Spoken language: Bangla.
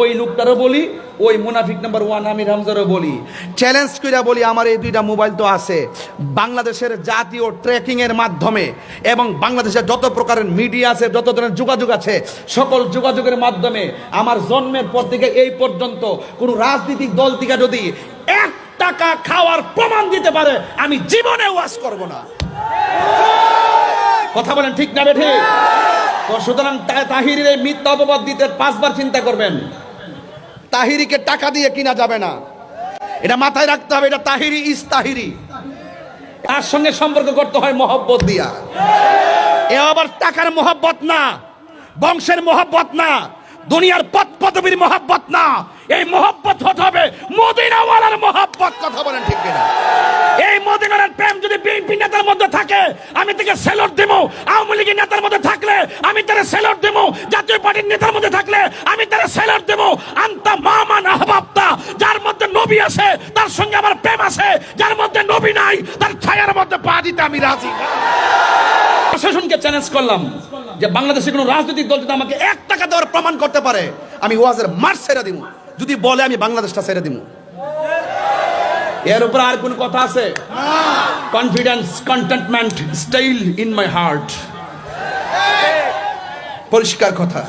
ওই লোকটারও বলি, ওই মুনাফিক নাম্বার 1 আমির হামজারও বলি, চ্যালেঞ্জ কইরা বলি, আমার এই দুইটা মোবাইল তো আছে, বাংলাদেশের জাতীয় ট্র্যাকিং এর মাধ্যমে এবং বাংলাদেশের যত প্রকারের মিডিয়া আছে, যত ধরনের যোগাযোগ আছে, সকল যোগাযোগের মাধ্যমে আমার জন্মের পর থেকে এই পর্যন্ত কোন রাজনৈতিক দল থেকে যদি 1 টাকা খাওয়ার প্রমাণ দিতে পারে, আমি জীবনে ওয়াজ করব না। কথা বলেন ঠিক না বেঠে? তো সুতরাং তাহিরের এই মিথ্যা অপবাদ দিতে 5 বার চিন্তা করবেন। তাহিরিকে টাকা দিয়ে কিনা যাবে না, এটা মাথায় রাখতে হবে। এটা তাহিরি ইস তাহিরি, তার সঙ্গে সম্পর্ক করতে হয় মহব্বত দিয়া। এ আবার টাকার মহব্বত না, বংশের মহব্বত না, দুনিয়ার পদ পদবীর মহব্বত না, এই মহব্বত হতে হবে মদিনাওয়ালার মহব্বত। কথা বলেন ঠিক কিনা? এই মদিনার প্রেম যদি বিএনপি নেতার মধ্যে থাকে, আমি তাকে সেলট দেব। আওয়ামী লীগের নেতার মধ্যে থাকলে আমি তারে সেলট দেব। জাতীয় পার্টির নেতার মধ্যে থাকলে আমি তারে সেলট দেব। আনতা মামান আহবাবতা, যার মধ্যে নবী আছে তার সঙ্গে আমার প্রেম আছে, যার মধ্যে নবী নাই তার ছায়ার মধ্যে পা দিতে আমি রাজি না। প্রশাসনকে চ্যালেঞ্জ করলাম যে বাংলাদেশে কোনো রাজনৈতিক দল যদি আমাকে 1 টাকা দেওয়ার প্রমাণ করতে পারে, আমি ওয়াজের মার্চ ছেড়ে দিব। যদি বলে আমি বাংলাদেশটা ছেড়ে দিব। এর উপর আর কোন কথা আছে? Confidence, contentment, style in my heart, পরিষ্কার কথা।